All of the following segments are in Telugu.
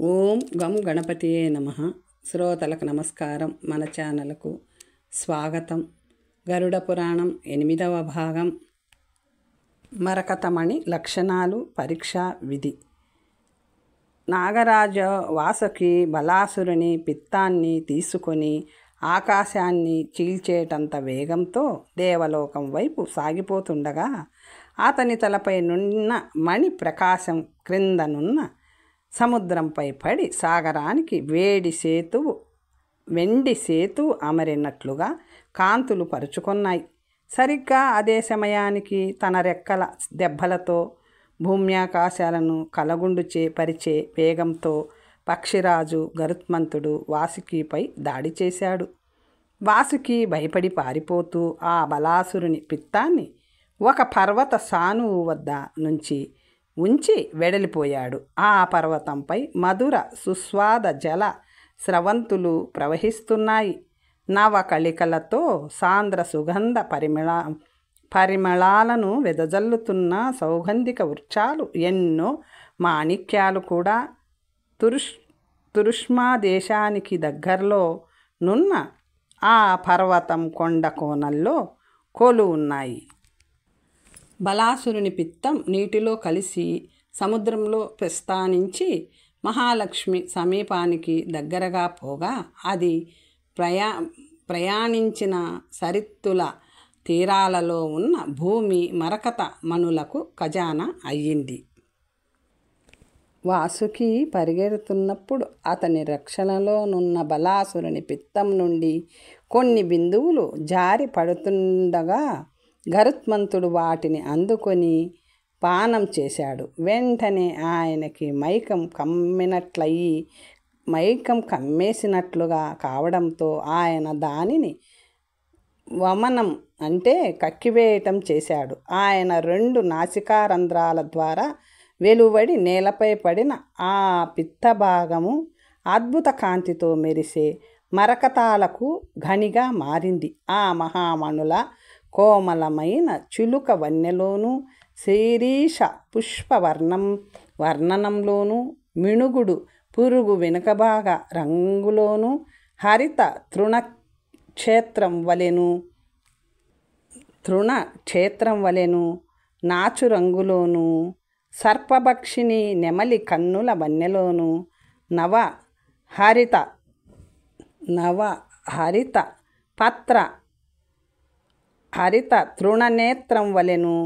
ఓం గం గణపతియే నమః. శ్రోతలకు నమస్కారం. మన ఛానల్కు స్వాగతం. గరుడ పురాణం 8వ భాగం. మరకతమణి లక్షణాలు పరీక్షా విధి. నాగరాజ వాసుకి బలాసురుని పిత్తాన్ని తీసుకొని ఆకాశాన్ని చీల్చేటంత వేగంతో దేవలోకం వైపు సాగిపోతుండగా అతని తలపై నున్న మణి ప్రకాశం క్రిందనున్న సముద్రంపై పడి సాగరానికి వెండి సేతువు అమరినట్లుగా కాంతులు పరుచుకున్నాయి. సరిగ్గా అదే సమయానికి తన రెక్కల దెబ్బలతో భూమ్యాకాశాలను కలగుండు పరిచే వేగంతో పక్షిరాజు గరుత్మంతుడు వాసుకిపై దాడి చేశాడు. వాసుకి భయపడి పారిపోతూ ఆ బలాసురుని పిత్తాన్ని ఒక పర్వత సానువు వద్ద నుంచి ఉంచి వెడలిపోయాడు. ఆ పర్వతంపై మధుర సుస్వాద జల స్రవంతులు ప్రవహిస్తున్నాయి. నవకళికలతో సాంద్ర సుగంధ పరిమళాలను వెదజల్లుతున్న సౌగంధిక వృక్షాలు, ఎన్నో మాణిక్యాలు కూడా తురుష్మా దేశానికి దగ్గరలో నున్న ఆ పర్వతం కొండ కోణల్లో కొలు ఉన్నాయి. బలాసురుని పిత్తం నీటిలో కలిసి సముద్రంలో ప్రస్థానించి మహాలక్ష్మి సమీపానికి దగ్గరగా పోగా అది ప్రయాణించిన సరిత్తుల తీరాలలో ఉన్న భూమి మరకత మణులకు ఖజానా అయ్యింది. వాసుకి పరిగెడుతున్నప్పుడు అతని రక్షణలోనున్న బలాసురుని పిత్తం నుండి కొన్ని బిందువులు జారి పడుతుండగా గరుత్మంతుడు వాటిని అందుకొని పానం చేశాడు. వెంటనే ఆయనకి మైకం కమ్మేసినట్లుగా కావడంతో ఆయన దానిని వమనం అంటే కక్కివేయటం చేశాడు. ఆయన 2 నాసికారంధ్రాల ద్వారా వెలువడి నేలపై పడిన ఆ పిత్తభాగము అద్భుత కాంతితో మెరిసే మరకతాలకు ఘనిగా మారింది. ఆ మహామణుల కోమలమైన చిలుక వన్నెలోనూ శీరీష పుష్ప వర్ణనంలోనూ మిణుగుడు పురుగు వెనుకభాగ రంగులోనూ హరిత తృణక్షేత్రం వలెను నాచు రంగులోనూ సర్పభక్షిని నెమలి కన్నుల వన్నెలోనూ నవ హరిత తృణనేత్రం వలెను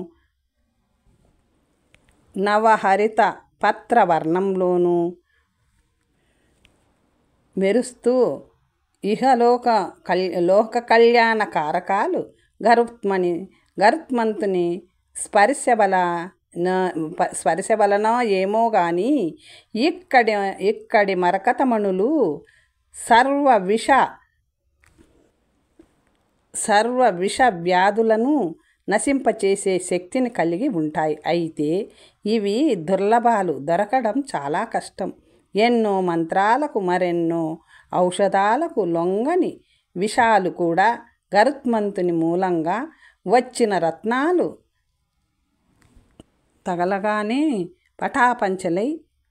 నవహరిత పత్రవర్ణంలోనూ మెరుస్తూ లోక కళ్యాణ కారకాలు గరుత్మంతుని స్పర్శ వలన ఏమో గాని ఇక్కడి మరకతమణులు సర్వ విష వ్యాధులను నశింపచేసే శక్తిని కలిగి ఉంటాయి. అయితే ఇవి దుర్లభాలు, దొరకడం చాలా కష్టం. ఎన్నో మంత్రాలకు మరెన్నో ఔషధాలకు లొంగని విషాలు కూడా గరుత్మంతుని మూలంగా వచ్చిన రత్నాలు తగలగానే పటాపంచలై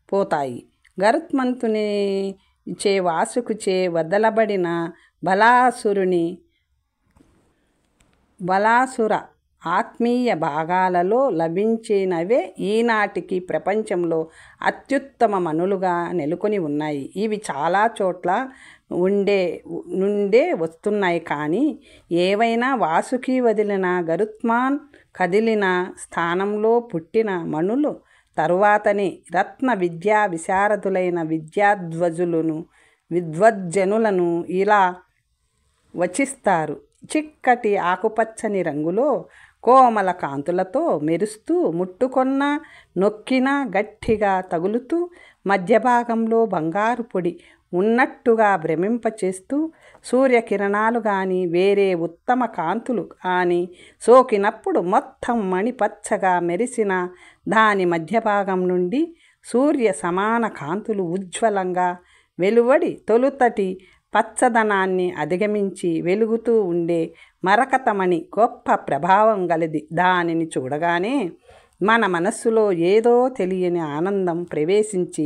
పోతాయి. గరుత్మంతుని వాసుకుచే వదలబడిన బలాసుర ఆత్మీయ భాగాలలో లభించినవే ఈనాటికి ప్రపంచంలో అత్యుత్తమ మణులుగా నెలకొని ఉన్నాయి. ఇవి చాలా చోట్ల నుండే వస్తున్నాయి. కానీ ఏవైనా వాసుకి వదిలిన గరుత్మాన్ కదిలిన స్థానంలో పుట్టిన మణులు తరువాతనే రత్న విద్యా విశారదులైన విద్వజ్జనులను ఇలా వచిస్తారు. చిక్కటి ఆకుపచ్చని రంగులో కోమల కాంతులతో మెరుస్తూ, ముట్టుకొన్నా నొక్కినా గట్టిగా తగులుతూ, మధ్యభాగంలో బంగారు పొడి ఉన్నట్టుగా భ్రమింపచేస్తూ, సూర్యకిరణాలు కానీ వేరే ఉత్తమ కాంతులు కానీ సోకినప్పుడు మొత్తం మణిపచ్చగా మెరిసిన దాని మధ్యభాగం నుండి సూర్య సమాన కాంతులు ఉజ్వలంగా వెలువడి తొలుతటి పచ్చదనాన్ని అధిగమించి వెలుగుతూ ఉండే మరకతమణి గొప్ప ప్రభావం గలది. దానిని చూడగానే మన మనస్సులో ఏదో తెలియని ఆనందం ప్రవేశించి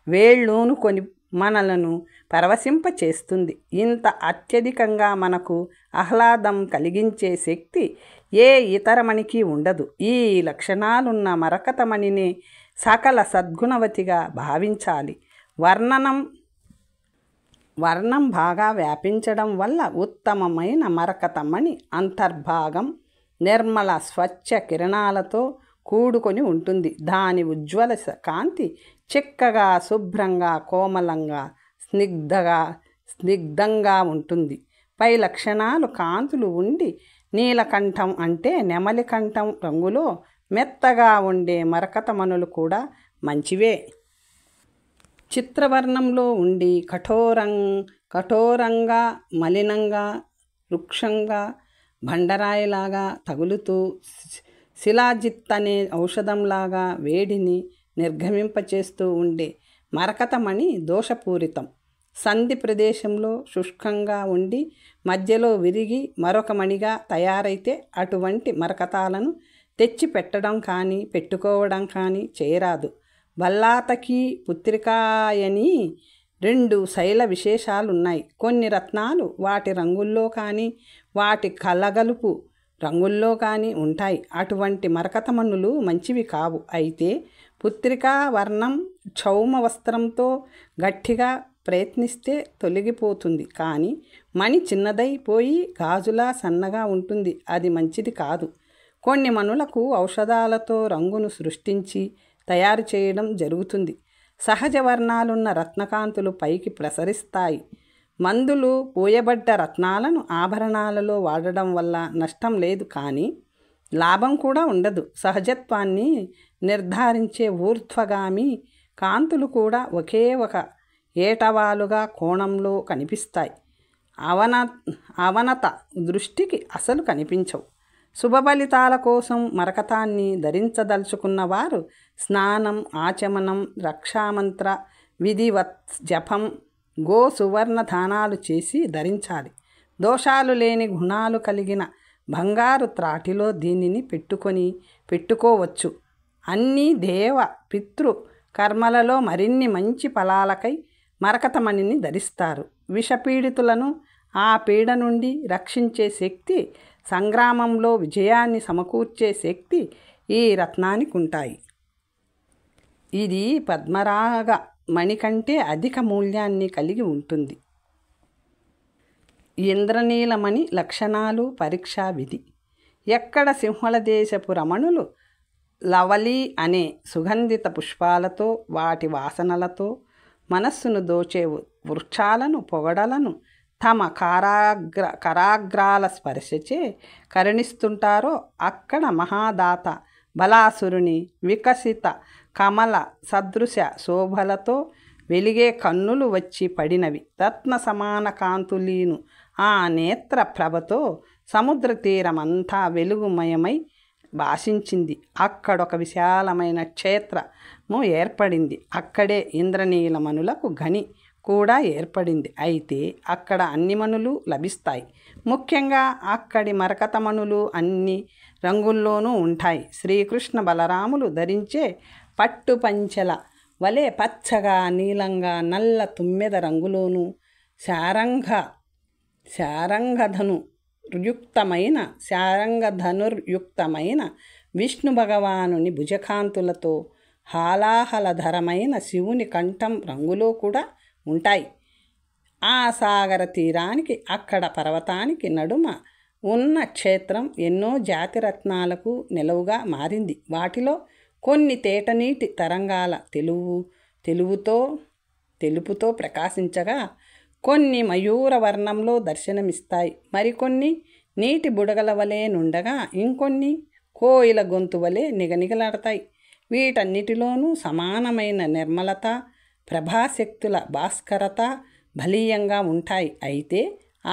వేళ్ళూనుకొని మనలను పరవశింపచేస్తుంది. ఇంత అత్యధికంగా మనకు ఆహ్లాదం కలిగించే శక్తి ఏ ఇతర మణికి ఉండదు. ఈ లక్షణాలున్న మరకతమణినే సకల సద్గుణవతిగా భావించాలి. వర్ణం బాగా వ్యాపించడం వల్ల ఉత్తమమైన మరకతమణి అంతర్భాగం నిర్మల స్వచ్ఛ కిరణాలతో కూడుకొని ఉంటుంది. దాని ఉజ్వల కాంతి చిక్కగా, శుభ్రంగా, కోమలంగా, స్నిగ్ధంగా ఉంటుంది. పై లక్షణాలు కాంతులు ఉండి నీలకంఠం అంటే నెమలి కంఠం రంగులో మెత్తగా ఉండే మరకతమణులు కూడా మంచివే. చిత్రవర్ణంలో ఉండి కఠోరంగా, మలినంగా, వృక్షంగా, బండరాయిలాగా తగులుతూ శిలాజిత్ అనే ఔషధంలాగా వేడిని నిర్గమింపచేస్తూ ఉండే మరకతమణి దోషపూరితం. సంధి ప్రదేశంలో శుష్కంగా ఉండి మధ్యలో విరిగి మరొక మణిగా తయారైతే అటువంటి మరకతాలను తెచ్చి పెట్టడం కానీ పెట్టుకోవడం కానీ చేయరాదు. బల్లాతకి, పుత్రికాయని 2 శైల విశేషాలున్నాయి. కొన్ని రత్నాలు వాటి రంగుల్లో కానీ వాటి కలగలుపు రంగుల్లో కానీ ఉంటాయి. అటువంటి మరకతమణులు మంచివి కావు. అయితే పుత్రికా వర్ణం క్షౌమ వస్త్రంతో గట్టిగా ప్రయత్నిస్తే తొలగిపోతుంది. కానీ మణి చిన్నదైపోయి గాజులా సన్నగా ఉంటుంది. అది మంచిది కాదు. కొన్ని మణులకు ఔషధాలతో రంగును సృష్టించి తయారు చేయడం జరుగుతుంది. సహజ వర్ణాలున్న రత్నకాంతులు పైకి ప్రసరిస్తాయి. మందులు పోయబడ్డ రత్నాలను ఆభరణాలలో వాడడం వల్ల నష్టం లేదు, కానీ లాభం కూడా ఉండదు. సహజత్వాన్ని నిర్ధారించే ఊర్ధ్వగామి కాంతులు కూడా ఒకే ఒక ఏటవాలుగా కోణంలో కనిపిస్తాయి. అవనత దృష్టికి అసలు కనిపించవు. శుభఫలితాల కోసం మరకతాన్ని ధరించదలుచుకున్న వారు స్నానం, ఆచమనం, రక్షామంత్ర విధివత్ జపం, సువర్ణ దానాలు చేసి ధరించాలి. దోషాలు లేని గుణాలు కలిగిన బంగారు త్రాటిలో దీనిని పెట్టుకోవచ్చు. అన్ని దేవ పితృ కర్మలలో మరిన్ని మంచి ఫలాలకై మరకతమణిని ధరిస్తారు. విషపీడితులను ఆ పీడ నుండి రక్షించే శక్తి, సంగ్రామంలో విజయాన్ని సమకూర్చే శక్తి ఈ రత్నానికి ఉంటాయి. ఇది పద్మరాగ మణి కంటే అధిక మూల్యాన్ని కలిగి ఉంటుంది. ఇంద్రనీలమణి లక్షణాలు, పరీక్షా విధి. ఎక్కడ సింహళ దేశపు రమణులు లవలి అనే సుగంధిత పుష్పాలతో, వాటి వాసనలతో మనస్సును దోచే వృక్షాలను, పొగడలను తమ కరాగ్రాల స్పర్శచే కరుణిస్తుంటారో అక్కడ మహాదాత బలాసురుని వికసిత కమల సదృశ శోభలతో వెలిగే కన్నులు వచ్చి పడినవి. రత్న సమాన కాంతులీను ఆ నేత్ర ప్రభతో సముద్ర తీరమంతా వెలుగుమయమై భాషించింది. అక్కడొక విశాలమైన క్షేత్రము ఏర్పడింది. అక్కడే ఇంద్రనీలమణులకు గని కూడా ఏర్పడింది. అయితే అక్కడ అన్ని మణులు లభిస్తాయి. ముఖ్యంగా అక్కడి మరకతమణులు అన్ని రంగుల్లోనూ ఉంటాయి. శ్రీకృష్ణ బలరాములు ధరించే పట్టు పంచెల వలె పచ్చగా, నీలంగా, నల్ల తుమ్మెద రంగులోనూ శారంగధనుర్యుక్తమైన విష్ణు భగవానుని భుజకాంతులతో హాలాహలధరమైన శివుని కంఠం రంగులో కూడా ఉంటాయి. ఆ సాగర తీరానికి, అక్కడ పర్వతానికి నడుమ ఉన్న క్షేత్రం ఎన్నో జాతి రత్నాలకు నిలవుగా మారింది. వాటిలో కొన్ని తేటనీటి తరంగాల తెలుపుతో ప్రకాశించగా, కొన్ని మయూర వర్ణంలో దర్శనమిస్తాయి. మరికొన్ని నీటి బుడగల వలె నుండగా, ఇంకొన్ని కోయిల గొంతు వలె నిగనిగలాడతాయి. వీటన్నిటిలోనూ సమానమైన నిర్మలత, ప్రభాశక్తుల భాస్కరత బలీయంగా ఉంటాయి. అయితే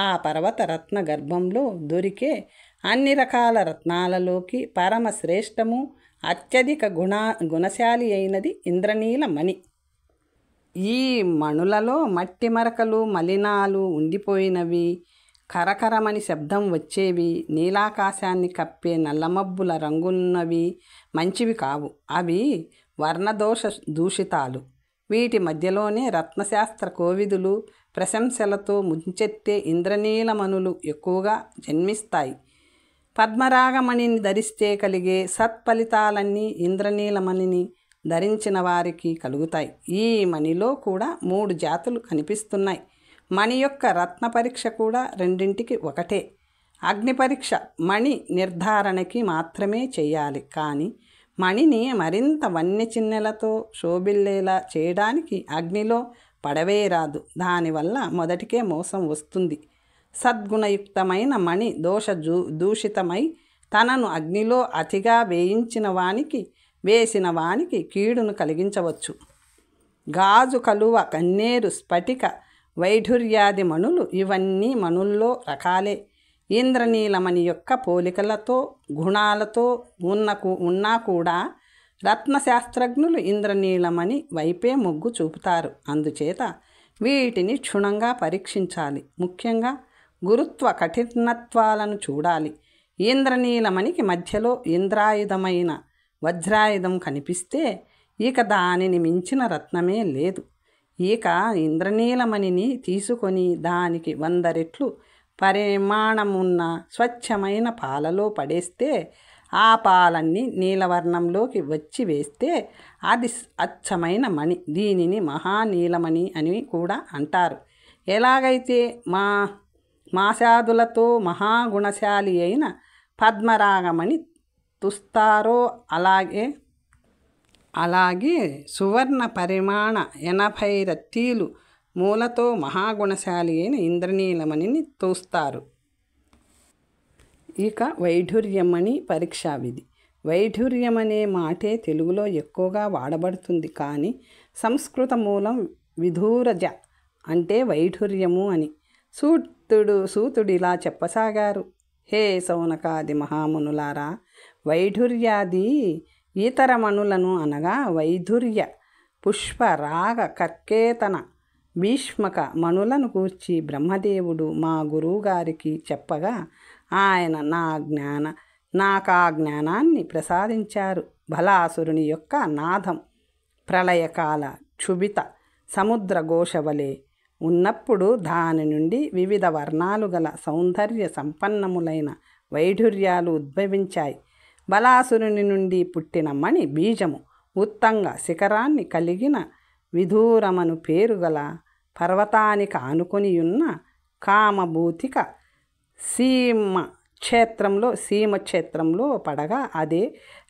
ఆ పర్వత రత్న గర్భంలో దొరికే అన్ని రకాల రత్నాలలోకి పరమ శ్రేష్టము, అత్యధిక గుణశాలి అయినది ఇంద్రనీల మణి. ఈ మణులలో మట్టి మరకలు, మలినాలు, ఉండిపోయినవి, కరకరమని శబ్దం వచ్చేవి, నీలాకాశాన్ని కప్పే నల్లమబ్బుల రంగున్నవి మంచివి కావు. అవి వర్ణదోష దూషితాలు. వీటి మధ్యలోనే రత్నశాస్త్ర కోవిదులు ప్రశంసలతో ముంచెత్తే ఇంద్రనీలమణులు ఎక్కువగా జన్మిస్తాయి. పద్మరాగమణిని ధరిస్తే కలిగే సత్ఫలితాలన్నీ ఇంద్రనీలమణిని ధరించిన వారికి కలుగుతాయి. ఈ మణిలో కూడా 3 జాతులు కనిపిస్తున్నాయి. మణి యొక్క రత్న పరీక్ష కూడా రెండింటికి ఒకటే. అగ్ని పరీక్ష మణి నిర్ధారణకి మాత్రమే చేయాలి. కానీ మణిని మరింత వన్య చిన్నెలతో శోభిల్లేలా చేయడానికి అగ్నిలో పడవేరాదు. దానివల్ల మొదటికే మోసం వస్తుంది. సద్గుణయుక్తమైన మణి దూషితమై తనను అగ్నిలో అతిగా వేసిన వానికి కీడును కలిగించవచ్చు. గాజు, కలువ, కన్నేరు, స్ఫటిక, వైఢూర్యాది మణులు ఇవన్నీ మణుల్లో రకాలే. ఇంద్రనీలమణి యొక్క పోలికలతో గుణాలతో ఉన్నా కూడా రత్నశాస్త్రజ్ఞులు ఇంద్రనీలమణి వైపే మొగ్గు చూపుతారు. అందుచేత వీటిని క్షుణ్ణంగా పరీక్షించాలి. ముఖ్యంగా గురుత్వ కఠినత్వాలను చూడాలి. ఇంద్రనీలమణికి మధ్యలో ఇంద్రాయుధమైన వజ్రాయుధం కనిపిస్తే ఇక దానిని మించిన రత్నమే లేదు. ఇక ఇంద్రనీలమణిని తీసుకొని దానికి 100 రెట్లు పరిమాణమున్న స్వచ్ఛమైన పాలలో పడేస్తే ఆ పాలన్నీ నీలవర్ణంలోకి వచ్చి వేస్తే అది అచ్చమైన మణి. దీనిని మహానీలమణి అని కూడా అంటారు. ఎలాగైతే మాసాదులతో మహాగుణశాలి అయిన పద్మరాగమణి తుస్తారో అలాగే సువర్ణ పరిమాణ 80 రత్తీలు మూలతో మహాగుణశాలి అయిన ఇంద్రనీలమణిని తూస్తారు. ఇక వైఢూర్యమణి పరీక్షా విధి. వైఢూర్యం అనే మాటే తెలుగులో ఎక్కువగా వాడబడుతుంది. కానీ సంస్కృత మూలం విధూరజ అంటే వైఢూర్యము అని. సూతుడిలా చెప్పసాగారు. హే సౌనకాది మహామునులారా, వైఢూర్యాది ఇతర మణులను అనగా వైధుర్య, పుష్ప, రాగ, కర్కేతన, భీష్మక మణులను గూర్చి బ్రహ్మదేవుడు మా గురువుగారికి చెప్పగా ఆయన నాకా జ్ఞానాన్ని ప్రసాదించారు. బలాసురుని యొక్క నాదం ప్రళయకాల క్షుభిత సముద్ర ఘోషవలే ఉన్నప్పుడు దాని నుండి వివిధ వర్ణాలు గల సౌందర్య సంపన్నములైన వైఢూర్యాలు ఉద్భవించాయి. బలాసురుని నుండి పుట్టిన మణి బీజము ఉత్తంగ శిఖరాన్ని కలిగిన విధూరమను పేరుగల పర్వతానికి ఆనుకొనియున్న కామభూతిక సీమక్షేత్రంలో పడగా అదే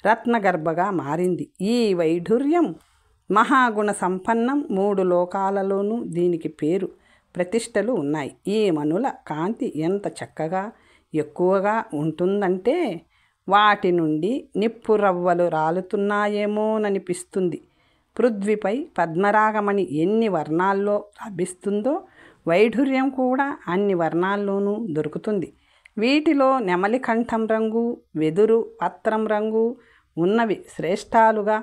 రత్నగర్భగా మారింది. ఈ వైఢూర్యం మహాగుణ సంపన్నం. 3 లోకాలలోనూ దీనికి పేరు ప్రతిష్టలు ఉన్నాయి. ఈ మణుల కాంతి ఎంత చక్కగా ఎక్కువగా ఉంటుందంటే వాటి నుండి నిప్పురవ్వలు రాలుతున్నాయేమోననిపిస్తుంది. పృథ్వీపై పద్మరాగమణి ఎన్ని వర్ణాల్లో లభిస్తుందో వైఢూర్యం కూడా అన్ని వర్ణాల్లోనూ దొరుకుతుంది. వీటిలో నెమలి కంఠం రంగు, వెదురు పత్రం రంగు ఉన్నవి శ్రేష్టాలుగా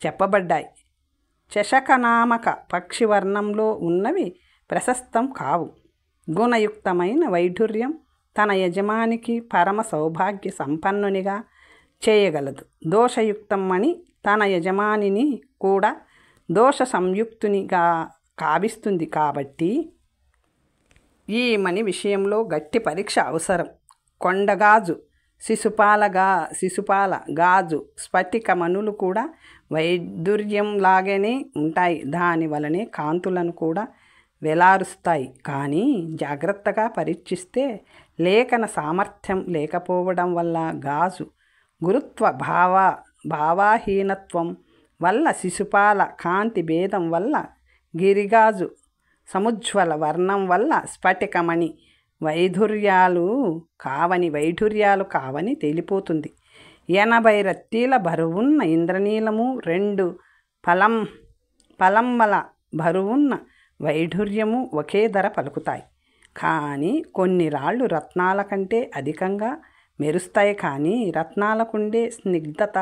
చెప్పబడ్డాయి. చషకనామక పక్షి వర్ణంలో ఉన్నవి ప్రశస్తం కావు. గుణయుక్తమైన వైఢూర్యం తన యజమానికి పరమ సౌభాగ్య సంపన్నునిగా చేయగలదు. దోషయుక్తం అని తన యజమానిని కూడా దోష సంయుక్తునిగా కావిస్తుంది. కాబట్టి ఈ మణి విషయంలో గట్టి పరీక్ష అవసరం. కొండగాజు, శిశుపాల గాజు, స్ఫటిక మణులు కూడా వైఢూర్యంలాగానే ఉంటాయి. దాని వలనే కాంతులను కూడా వెలారుస్తాయి. కానీ జాగ్రత్తగా పరీక్షిస్తే లేఖన సామర్థ్యం లేకపోవడం వల్ల గాజు, గురుత్వ భావాహీనత్వం వల్ల శిశుపాల, కాంతి భేదం వల్ల గిరిగాజు, సముజ్వల వర్ణం వల్ల స్ఫటికమణి వైఢూర్యాలు కావని తేలిపోతుంది. 80 రత్తీల బరువున్న ఇంద్రనీలము, 2 పలంబల బరువున్న వైఢూర్యము ఒకే ధర పలుకుతాయి. కానీ కొన్ని రాళ్ళు రత్నాల కంటే అధికంగా మెరుస్తాయి. కానీ రత్నాలకుండే స్నిగ్ధత,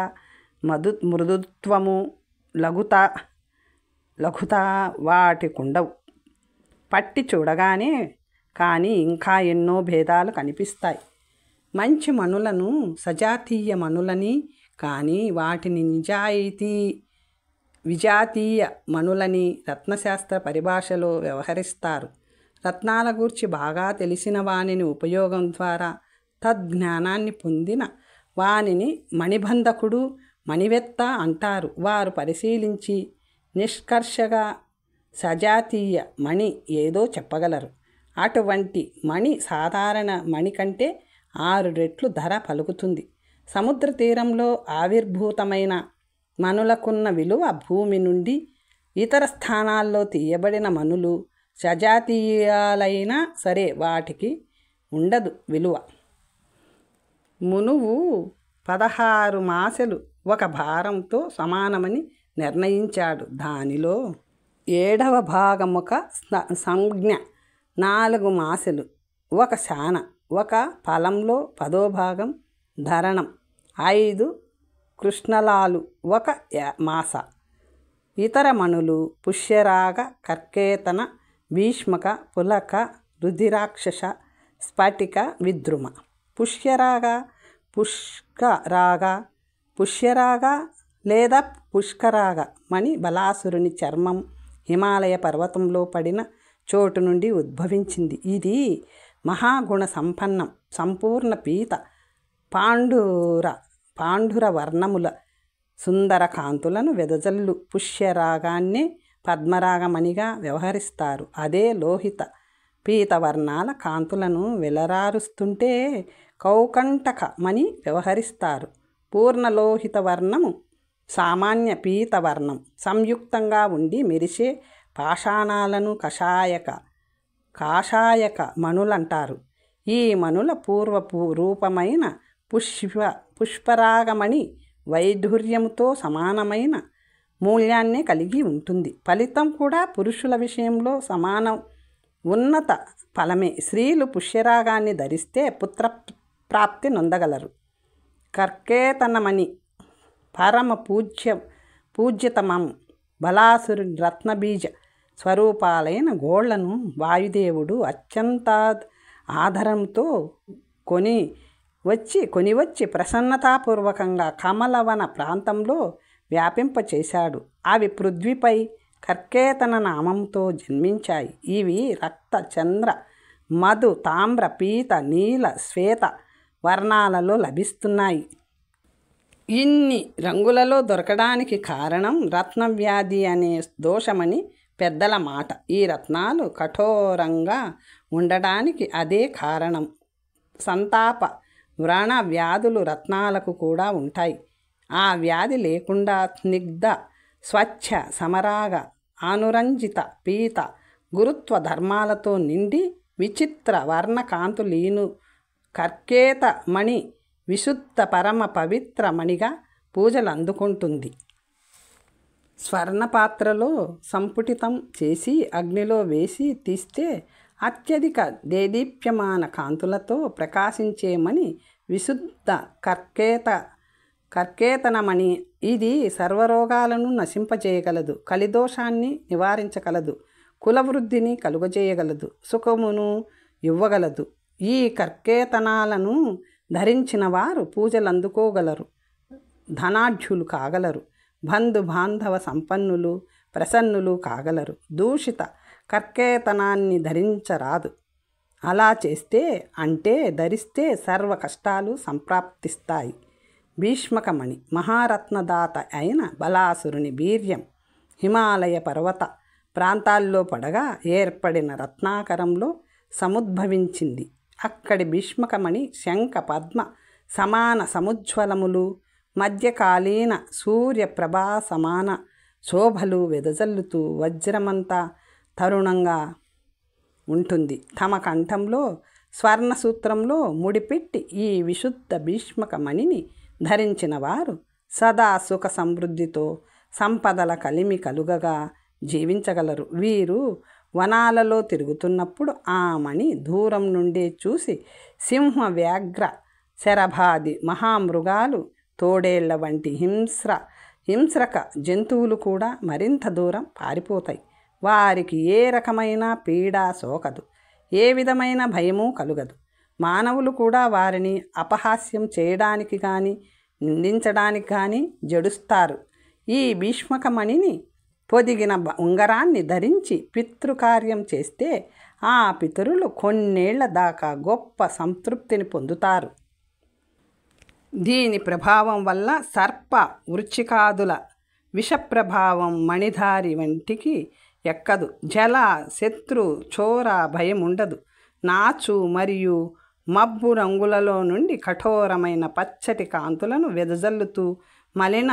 మృదుత్వము, లఘుత వాటికుండవు. పట్టి చూడగానే కానీ ఇంకా ఎన్నో భేదాలు కనిపిస్తాయి. మంచి మణులను సజాతీయ మణులని, కానీ వాటిని విజాతీయ మణులని రత్నశాస్త్ర పరిభాషలో వ్యవహరిస్తారు. రత్నాల గూర్చి బాగా తెలిసిన వానిని ఉపయోగం ద్వారా తద్జ్ఞానాన్ని పొందిన వానిని మణిబంధకుడు, మణివెత్త అంటారు. వారు పరిశీలించి నిష్కర్షగా సజాతీయ మణి ఏదో చెప్పగలరు. అటువంటి మణి సాధారణ మణి కంటే 6 రెట్లు ధర పలుకుతుంది. సముద్ర తీరంలో ఆవిర్భూతమైన మణులకున్న విలువ భూమి నుండి ఇతర స్థానాల్లో తీయబడిన మణులు సజాతీయాలైనా సరే వాటికి ఉండదు విలువ. మునువు 16 మాసెలు ఒక భారంతో సమానమని నిర్ణయించాడు. దానిలో 7వ భాగమొక సంజ్ఞ, 4 మాసెలు ఒక శాన, ఒక ఫలంలో 10వ భాగం ధరణం, 5 కృష్ణలాలు ఒక మాస. ఇతర మణులు పుష్యరాగ, కర్కేతన, భీష్మక, పులక, రుధిరాక్షస, స్ఫటిక, విద్రుమ. పుష్యరాగ లేదా పుష్కరాగ మణి బలాసురుని చర్మం హిమాలయ పర్వతంలో పడిన చోటు నుండి ఉద్భవించింది. ఇది మహాగుణ సంపన్నం, సంపూర్ణ పీత పాండుర వర్ణముల సుందర కాంతులను వెదజల్లు పుష్యరాగాన్నే పద్మరాగమణిగా వ్యవహరిస్తారు. అదే లోహిత పీతవర్ణాల కాంతులను వెలరారుస్తుంటే కౌకంటకమని వ్యవహరిస్తారు. పూర్ణలోహిత వర్ణము సామాన్య పీతవర్ణం సంయుక్తంగా ఉండి మెరిసే పాషాణాలను కాషాయక మణులంటారు. ఈ మణుల పూర్వపు రూపమైన పుష్పరాగమణి వైఢూర్యముతో సమానమైన మూల్యాన్నే కలిగి ఉంటుంది. ఫలితం కూడా పురుషుల విషయంలో సమానం ఉన్నత ఫలమే. స్త్రీలు పుష్యరాగాన్ని ధరిస్తే పుత్రప్రాప్తి నొందగలరు. కర్కేతనమణి పరమ పూజ్యతమం బలాసురుని రత్నబీజ స్వరూపాలైన గోళ్లను వాయుదేవుడు అత్యంత ఆదరంతో కొనివచ్చి ప్రసన్నతాపూర్వకంగా కమలవన ప్రాంతంలో వ్యాపింపచేశాడు. అవి పృథ్వీపై కర్కేతన నామంతో జన్మించాయి. ఇవి రక్త, చంద్ర, మధు, తామ్ర, పీత, నీల, శ్వేత వర్ణాలలో లభిస్తున్నాయి. ఇన్ని రంగులలో దొరకడానికి కారణం రత్నవ్యాధి అనే దోషమని పెద్దల మాట. ఈ రత్నాలు కఠోరంగా ఉండడానికి అదే కారణం. సంతాప, వ్రణ వ్యాధులు రత్నాలకు కూడా ఉంటాయి. ఆ వ్యాధి లేకుండా స్నిగ్ధ, స్వచ్ఛ, సమరాగ, అనురంజిత, పీత, గురుత్వ ధర్మాలతో నిండి విచిత్ర వర్ణకాంతులీను కర్కేత మణి విశుద్ధ పరమ పవిత్ర మణిగా పూజలు అందుకుంటుంది. స్వర్ణపాత్రలో సంపుటితం చేసి అగ్నిలో వేసి తీస్తే అత్యధిక దేదీప్యమాన కాంతులతో ప్రకాశించే మణి విశుద్ధ కర్కేతనమణి. ఇది సర్వరోగాలను నశింపజేయగలదు, కలిదోషాన్ని నివారించగలదు, కులవృద్ధిని కలుగజేయగలదు, సుఖమును ఇవ్వగలదు. ఈ కర్కేతనాలను ధరించిన వారు పూజలు అందుకోగలరు, ధనాఢ్యులు కాగలరు, బంధుబాంధవ సంపన్నులు, ప్రసన్నులు కాగలరు. దూషిత కర్కేతనాన్ని ధరించరాదు. అలా ధరిస్తే సర్వ కష్టాలు సంప్రాప్తిస్తాయి. భీష్మకమణి మహారత్నదాత అయిన బలాసురుని వీర్యం హిమాలయ పర్వత ప్రాంతాల్లో పడగా ఏర్పడిన రత్నాకరంలో సముద్భవించింది. అక్కడి భీష్మకమణి శంఖ పద్మ సమాన సముజ్వలములు, మధ్యకాలీన సూర్యప్రభా సమాన శోభలు వెదజల్లుతూ వజ్రమంతా తరుణంగా ఉంటుంది. తమ కంఠంలో స్వర్ణసూత్రంలో ముడిపెట్టి ఈ విశుద్ధ భీష్మకమణిని ధరించిన వారు సదా సుఖ సమృద్ధితో సంపదల కలిమి కలుగగా జీవించగలరు. వీరు వనాలలో తిరుగుతున్నప్పుడు ఆ మణి దూరం నుండే చూసి సింహ, వ్యాఘ్ర, శరభాది మహామృగాలు, తోడేళ్ల వంటి హింస్రక జంతువులు కూడా మరింత దూరం పారిపోతాయి. వారికి ఏ రకమైన పీడ సోకదు. ఏ విధమైన భయము కలుగదు. మానవులు కూడా వారిని అపహాస్యం చేయడానికి కానీ నిందించడానికి కానీ జడుస్తారు. ఈ భీష్మకమణిని పొదిగిన ఉంగరాన్ని ధరించి పితృకార్యం చేస్తే ఆ పితరులు కొన్నేళ్ల దాకా గొప్ప సంతృప్తిని పొందుతారు. దీని ప్రభావం వల్ల సర్ప వృచ్చికాదుల విషప్రభావం మణిధారి వంటికి ఎక్కదు. జల శత్రు చోర భయం ఉండదు. నాచు మరియు మబ్బు రంగులలో నుండి కఠోరమైన పచ్చటి కాంతులను వెదజల్లుతూ మలిన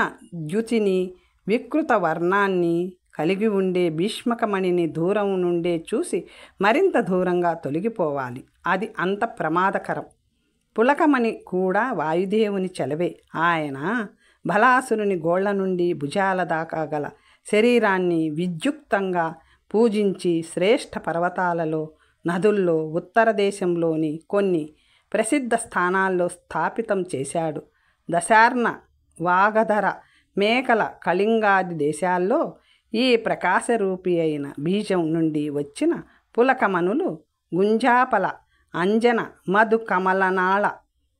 ద్యుతిని వికృత వర్ణాన్ని కలిగి ఉండే భీష్మకమణిని దూరం నుండే చూసి మరింత దూరంగా తొలగిపోవాలి. అది అంత ప్రమాదకరం. పులకమణి కూడా వాయుదేవుని చెలవే. ఆయన బలాసురుని గోళ్ల నుండి భుజాల దాకా గల శరీరాన్ని విద్యుక్తంగా పూజించి శ్రేష్ఠ పర్వతాలలో, నదుల్లో, ఉత్తర దేశంలోని కొన్ని ప్రసిద్ధ స్థానాల్లో స్థాపితం చేశాడు. దశార్ణ, వాగధర, మేకల, కళింగాది దేశాల్లో ఈ ప్రకాశరూపి అయిన బీజం నుండి వచ్చిన పులకమనులు గుంజాపల, అంజన, మధు, కమలనాళ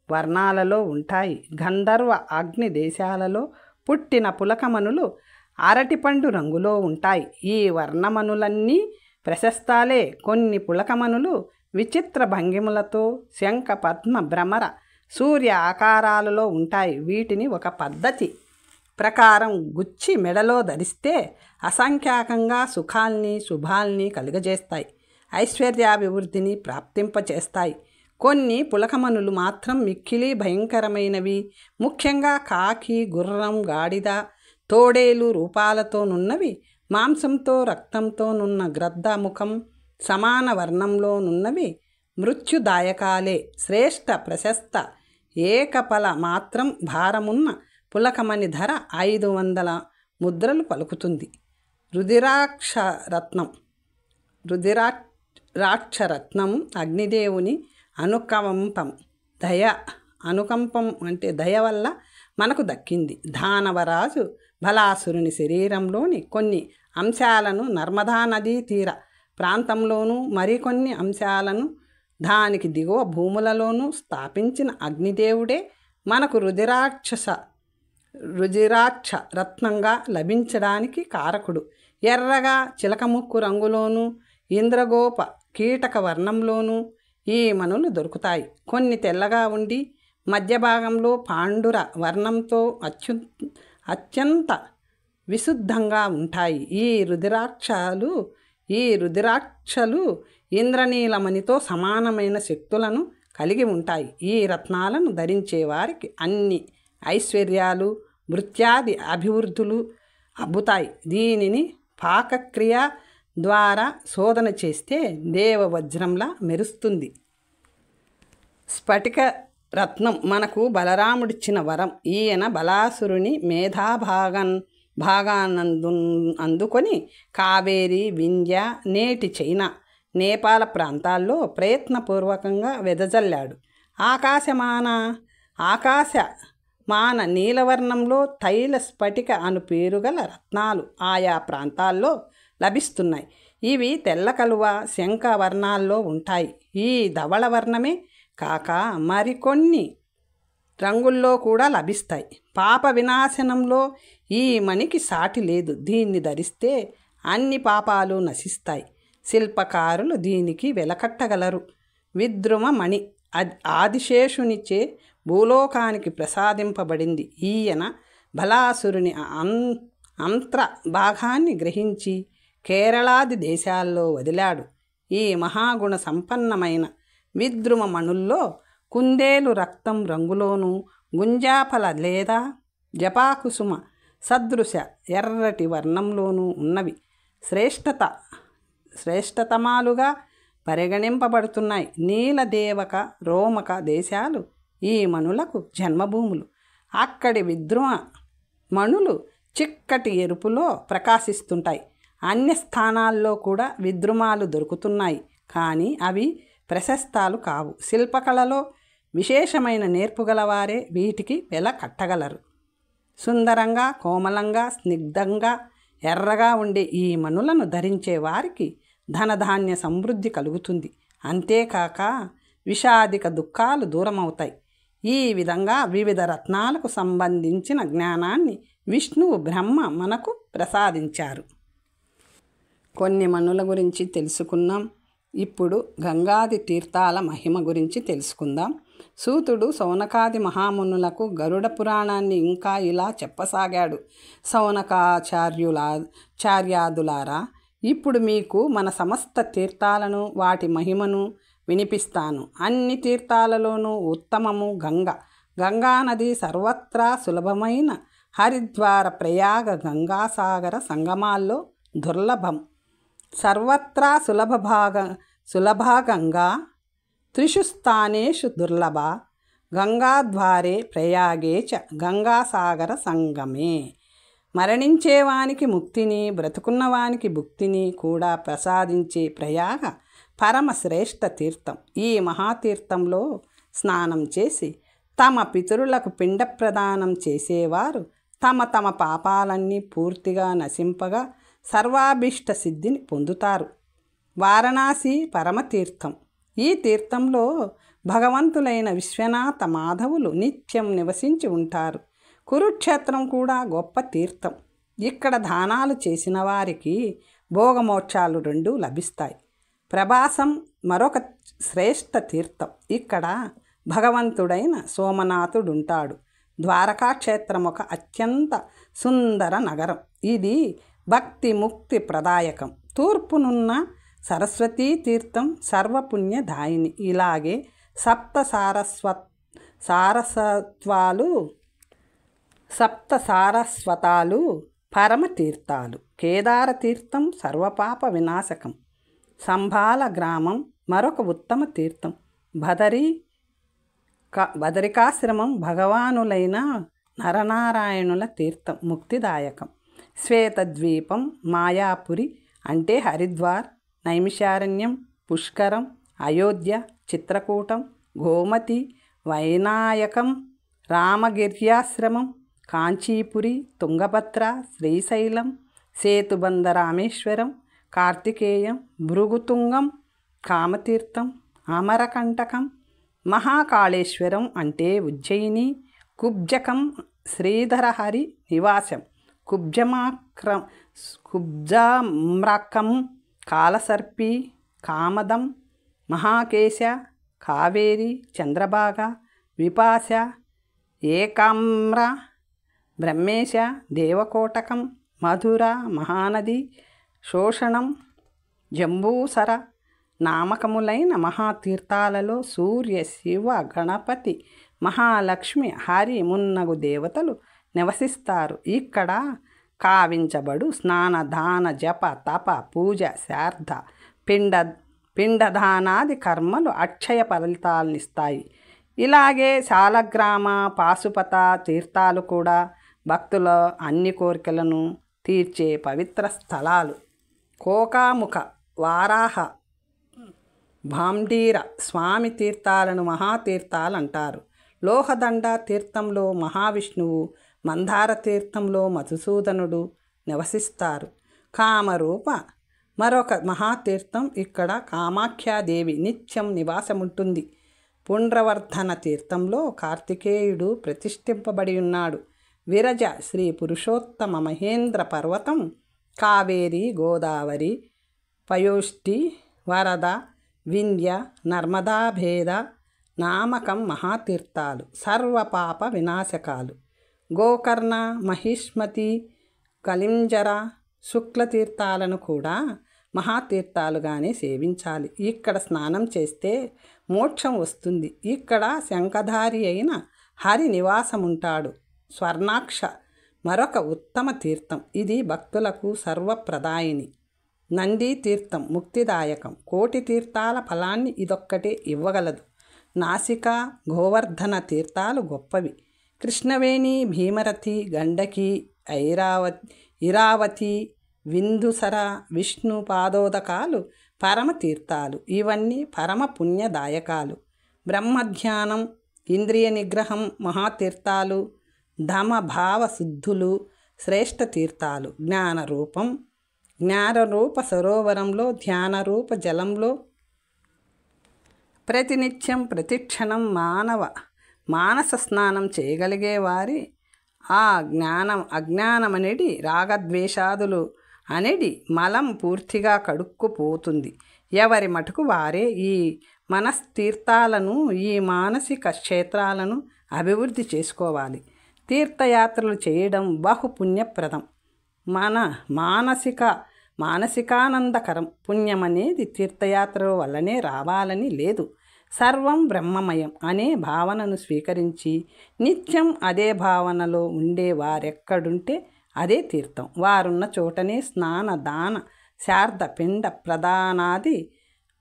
వర్ణాలలో ఉంటాయి. గంధర్వ, అగ్ని దేశాలలో పుట్టిన పులకమనులు అరటిపండు రంగులో ఉంటాయి. ఈ వర్ణమనులన్నీ ప్రశస్తాలే. కొన్ని పులకమనులు విచిత్ర భంగిమలతో శంఖ, పద్మ, భ్రమర, సూర్య ఆకారాలలో ఉంటాయి. వీటిని ఒక పద్ధతి ప్రకారం గుచ్చి మెడలో ధరిస్తే అసంఖ్యాకంగా సుఖాల్ని, శుభాల్ని కలుగజేస్తాయి. ఐశ్వర్యాభివృద్ధిని ప్రాప్తింపచేస్తాయి. కొన్ని పులకమనులు మాత్రం మిక్కిలి భయంకరమైనవి. ముఖ్యంగా కాకి, గుర్రం, గాడిద, తోడేలు రూపాలతోనున్నవి, మాంసంతో రక్తంతోనున్న గ్రద్ద ముఖం సమాన వర్ణంలోనున్నవి మృత్యుదాయకాలే. శ్రేష్ఠ ప్రశస్త ఏకపల మాత్రం భారమున్న పులకమణి ధర 500 ముద్రలు పలుకుతుంది. రుధిరాక్షరత్నం అగ్నిదేవుని అనుకంపం అంటే దయ వల్ల మనకు దక్కింది. దానవరాజు బలాసురుని శరీరంలోని కొన్ని అంశాలను నర్మదా నదీ తీర ప్రాంతంలోనూ, మరికొన్ని అంశాలను దానికి దిగువ భూములలోనూ స్థాపించిన అగ్నిదేవుడే మనకు రుధిరాక్ష రత్నంగా లభించడానికి కారకుడు. ఎర్రగా చిలకముక్కు రంగులోనూ, ఇంద్రగోప కీటక వర్ణంలోనూ ఈ మణులు దొరుకుతాయి. కొన్ని తెల్లగా ఉండి మధ్య భాగంలో పాండుర వర్ణంతో అత్యంత విశుద్ధంగా ఉంటాయి. ఈ రుధిరాక్షలు ఇంద్రనీలమణితో సమానమైన శక్తులను కలిగి ఉంటాయి. ఈ రత్నాలను ధరించే వారికి అన్ని ఐశ్వర్యాలు, మృత్యాది అభివృద్ధులు అబ్బుతాయి. దీనిని పాకక్రియ ద్వారా శోధన చేస్తే దేవవజ్రంలా మెరుస్తుంది. స్ఫటిక రత్నం మనకు బలరాముడిచ్చిన వరం. ఈయన బలాసురుని భాగానందు అందుకొని కావేరి, వింధ్య, నేటి చైనా, నేపాల ప్రాంతాల్లో ప్రయత్నపూర్వకంగా వెదజల్లాడు. ఆకాశమాన నీలవర్ణంలో తైల స్ఫటిక అను పేరుగల రత్నాలు ఆయా ప్రాంతాల్లో లభిస్తున్నాయి. ఇవి తెల్ల కలువ, శంఖ వర్ణాల్లో ఉంటాయి. ఈ ధవళ వర్ణమే కాక మరికొన్ని రంగుల్లో కూడా లభిస్తాయి. పాప వినాశనంలో ఈ మణికి సాటి లేదు. దీన్ని ధరిస్తే అన్ని పాపాలు నశిస్తాయి. శిల్పకారులు దీనికి వెలకట్టగలరు. విద్రుమ మణి ఆదిశేషునిచే భూలోకానికి ప్రసాదింపబడింది. ఈయన బలాసురుని అంత్ర భాగాన్ని గ్రహించి కేరళాది దేశాల్లో వదిలాడు. ఈ మహాగుణ సంపన్నమైన విద్రుమ మణుల్లో కుందేలు రక్తం రంగులోనూ, గుంజాఫల లేదా జపాకుసుమ సదృశ ఎర్రటి వర్ణంలోనూ ఉన్నవి శ్రేష్టతమాలుగా పరిగణింపబడుతున్నాయి. నీలదేవక, రోమక దేశాలు ఈ మణులకు జన్మభూములు. అక్కడి విద్రుమ మణులు చిక్కటి ఎరుపులో ప్రకాశిస్తుంటాయి. అన్య స్థానాల్లో కూడా విద్రుమాలు దొరుకుతున్నాయి, కానీ అవి ప్రశస్తాలు కావు. శిల్పకళలో విశేషమైన నేర్పుగలవారే వీటికి వెల కట్టగలరు. సుందరంగా, కోమలంగా, స్నిగ్ధంగా, ఎర్రగా ఉండే ఈ మణులను ధరించే వారికి ధనధాన్య సమృద్ధి కలుగుతుంది. అంతేకాక విషాదిక దుఃఖాలు దూరమవుతాయి. ఈ విధంగా వివిధ రత్నాలకు సంబంధించిన జ్ఞానాన్ని విష్ణువు బ్రహ్మ మనకు ప్రసాదించారు. కొన్ని మనుల గురించి తెలుసుకున్నాం. ఇప్పుడు గంగాది తీర్థాల మహిమ గురించి తెలుసుకుందాం. సూతుడు సౌనకాది మహామునులకు గరుడ పురాణాన్ని ఇంకా ఇలా చెప్పసాగాడు. సౌనకాచార్యాదులారా, ఇప్పుడు మీకు మన సమస్త తీర్థాలను వాటి మహిమను వినిపిస్తాను. అన్ని తీర్థాలలోనూ ఉత్తమము గంగ. గంగానది సర్వత్రా సులభమైన హరిద్వార ప్రయాగ గంగాసాగర సంగమాల్లో దుర్లభం. సర్వత్రా సులభా గంగా త్రిషు స్థానేషు దుర్లభ. గంగాద్వారే ప్రయాగే చ గంగాసాగర సంగమే. మరణించేవానికి ముక్తిని, బ్రతుకున్నవానికి భుక్తిని కూడా ప్రసాదించే ప్రయాగ పరమశ్రేష్ఠ తీర్థం. ఈ మహాతీర్థంలో స్నానం చేసి తమ పితరులకు పిండ ప్రదానం చేసేవారు తమ తమ పాపాలన్నీ పూర్తిగా నశింపగా సర్వాభీష్ట సిద్ధిని పొందుతారు. వారణాసి పరమతీర్థం. ఈ తీర్థంలో భగవంతులైన విశ్వనాథ మాధవులు నిత్యం నివసించి ఉంటారు. కురుక్షేత్రం కూడా గొప్ప తీర్థం. ఇక్కడ దానాలు చేసిన వారికి భోగమోక్షాలు రెండూ లభిస్తాయి. ప్రభాసం మరొక శ్రేష్ఠ తీర్థం. ఇక్కడ భగవంతుడైన సోమనాథుడుంటాడు. ద్వారకాక్షేత్రం ఒక అత్యంత సుందర నగరం. ఇది భక్తి ముక్తి ప్రదాయకం. తూర్పునున్న సరస్వతీ తీర్థం సర్వపుణ్యదాయిని. ఇలాగే సప్త సారస్వతాలు పరమతీర్థాలు. కేదార తీర్థం సర్వపాప వినాశకం. సంభాల గ్రామం మరొక ఉత్తమ తీర్థం. బదరికాశ్రమం భగవానులైన నరనారాయణుల తీర్థం, ముక్తిదాయకం. శ్వేతద్వీపం మాయాపురి అంటే హరిద్వార్, నైమిషారణ్యం, పుష్కరం, అయోధ్య, చిత్రకూటం, గోమతి, వైనాయకం, రామగిర్యాశ్రమం, కాంచీపురి, తుంగభద్ర, శ్రీశైలం, సేతుబంద రామేశ్వరం, కార్తికేయం, భృగుతుంగం, కామతీర్థం, అమరకంటకం, మహాకాళేశ్వరం అంటే ఉజ్జయిని, కుబ్జకం శ్రీధరహరి నివాసం, కుబ్జమ్రకం, కాలసర్పి, కామదం, మహాకేశ, కావేరి, చంద్రభాగ, విపాశ, ఏకామ్ర, బ్రహ్మేశ, దేవకోటకం, మధుర, మహానది, శోషణం, జంబూసర నామకములైన మహాతీర్థాలలో సూర్య, శివ, గణపతి, మహాలక్ష్మి, హరి మున్నగు దేవతలు నివసిస్తారు. ఇక్కడ కావించబడు స్నాన, దాన, జప, తప, పూజ, శ్రాద్ధ, పిండదానాది కర్మలు అక్షయ ఫలితాలనిస్తాయి. ఇలాగే శాలగ్రామ, పాశుపత తీర్థాలు కూడా భక్తుల అన్ని కోరికలను తీర్చే పవిత్ర స్థలాలు. కోకాముఖ, వారాహ, భాండీర స్వామి తీర్థాలను మహాతీర్థాలు అంటారు. లోహదండ తీర్థంలో మహావిష్ణువు, మందార తీర్థంలో మధుసూదనుడు నివసిస్తారు. కామరూప మరొక మహాతీర్థం. ఇక్కడ కామాఖ్యాదేవి నిత్యం నివాసముంటుంది. పుండ్రవర్ధన తీర్థంలో కార్తికేయుడు ప్రతిష్ఠింపబడి ఉన్నాడు. విరజ శ్రీ పురుషోత్తమ మహేంద్ర పర్వతం, కావేరి, గోదావరి, పయోష్టి, వరద, వింధ్య, నర్మదాభేద నామకం మహాతీర్థాలు, సర్వపాప వినాశకాలు. గోకర్ణ, మహిష్మతి, కలింజర, శుక్లతీర్థాలను కూడా మహాతీర్థాలుగానే సేవించాలి. ఇక్కడ స్నానం చేస్తే మోక్షం వస్తుంది. ఇక్కడ శంఖధారి అయిన హరి నివాసముంటాడు. స్వర్ణాక్ష మరొక ఉత్తమ తీర్థం. ఇది భక్తులకు సర్వప్రదాయిని. నంది తీర్థం ముక్తిదాయకం. కోటి తీర్థాల ఫలాన్ని ఇదొక్కటే ఇవ్వగలదు. నాసిక, గోవర్ధన తీర్థాలు గొప్పవి. కృష్ణవేణి, భీమరథి, గండకి, ఇరావతి, విందుసర, విష్ణు పాదోదకాలు పరమతీర్థాలు. ఇవన్నీ పరమ పుణ్యదాయకాలు. బ్రహ్మధ్యానం, ఇంద్రియ నిగ్రహం మహాతీర్థాలు. ధమభావ శుద్ధులు శ్రేష్ఠ తీర్థాలు. జ్ఞానరూప సరోవరంలో, ధ్యానరూప జలంలో ప్రతినిత్యం ప్రతిక్షణం మానస స్నానం చేయగలిగే వారి ఆ అజ్ఞానమనేది రాగద్వేషాదులు అనేది మలం పూర్తిగా కడుక్కుపోతుంది. ఎవరి మటుకు వారే ఈ మనస్తీర్థాలను, ఈ మానసిక క్షేత్రాలను అభివృద్ధి చేసుకోవాలి. తీర్థయాత్రలు చేయడం బహుపుణ్యప్రదం, మానసికానందకరం. పుణ్యం అనేది తీర్థయాత్రల వల్లనే రావాలని లేదు. సర్వం బ్రహ్మమయం అనే భావనను స్వీకరించి నిత్యం అదే భావనలో ఉండే వారెక్కడుంటే అదే తీర్థం. వారున్న చోటనే స్నాన, దాన, శార్ద, పిండ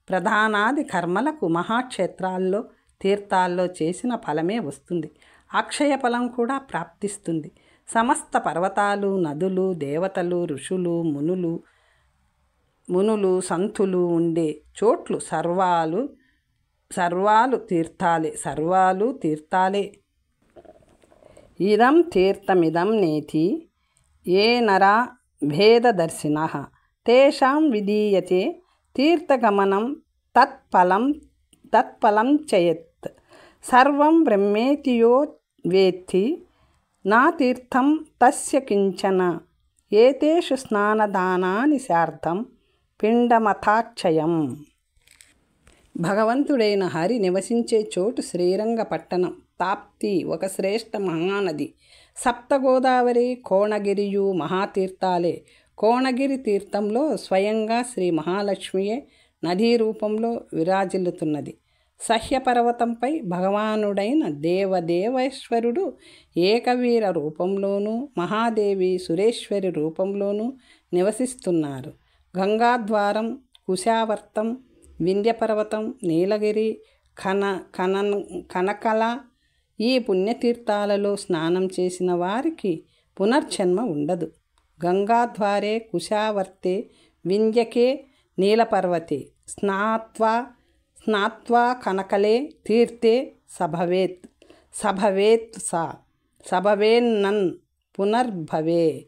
ప్రధానాది కర్మలకు మహాక్షేత్రాల్లో, తీర్థాల్లో చేసిన ఫలమే వస్తుంది. అక్షయ ఫలం కూడా ప్రాప్తిస్తుంది. సమస్త పర్వతాలు, నదులు, దేవతలు, ఋషులు, మునులు, సంతులు ఉండే చోట్లు సర్వాలు తీర్థాలే. ఇదం తీర్థమిదం నేతి ఏ నరా భేదదర్శినః తేషాం విధీయతే తీర్థగమనం తత్ఫలం చయత్. సర్వం బ్రహ్మేతి యో వేత్తి నా తీర్థం తస్య కించన. ఏతేషు స్నానదానాని శార్ధం పిండమథాక్షయం. భగవంతుడైన హరి నివసించే చోటు శ్రీరంగపట్టణం. తాప్తి ఒక శ్రేష్ఠ మహానది. సప్తగోదావరి, కోణగిరియు మహాతీర్థాలే. కోణగిరి తీర్థంలో స్వయంగా శ్రీ మహాలక్ష్మియే నదీ రూపంలో విరాజిల్లుతున్నది. సహ్యపర్వతంపై భగవానుడైన దేవేశ్వరుడు ఏకవీర రూపంలోనూ, మహాదేవి సురేశ్వరి రూపంలోనూ నివసిస్తున్నారు. గంగాద్వారం, కుశావర్తం, వింధ్యపర్వతం, నీలగిరి, కనకల ఈ పుణ్యతీర్థాలలో స్నానం చేసిన వారికి పునర్జన్మ ఉండదు. గంగాద్వారే, కుశావర్తే, వింధ్యకే, నీలపర్వతే స్నాత్వా కనకలే తీర్థే సభవేన్నన్ పునర్భవే.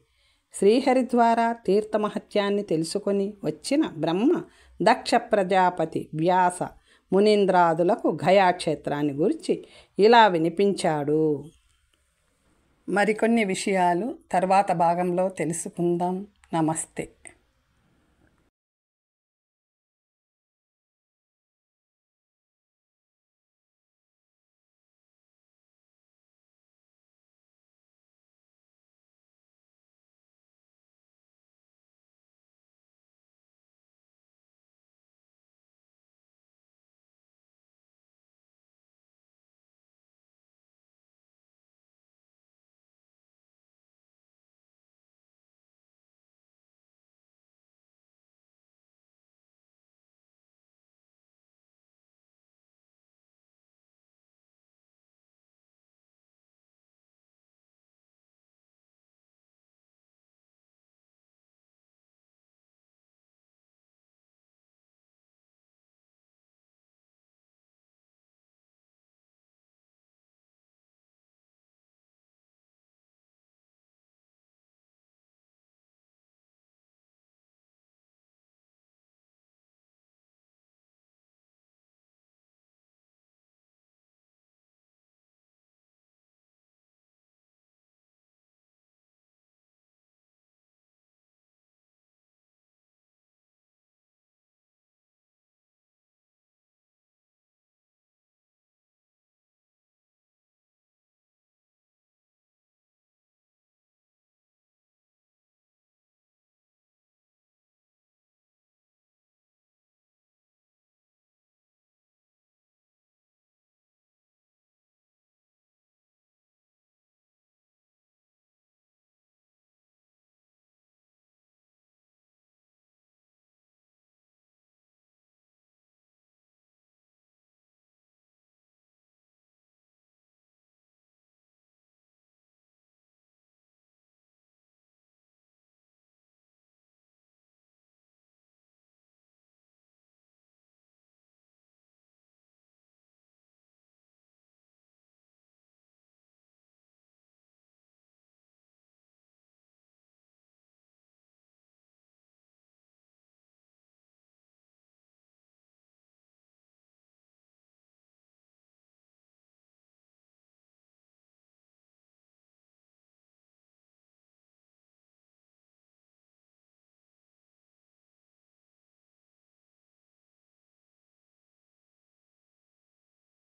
శ్రీహరి ద్వారా తీర్థమహత్యాన్ని తెలుసుకొని వచ్చిన బ్రహ్మ దక్ష ప్రజాపతి, వ్యాస మునీంద్రాదులకు గయాక్షేత్రాన్ని గురించి ఇలా వినిపించాడు. మరికొన్ని విషయాలు తర్వాత భాగంలో తెలుసుకుందాం. నమస్తే.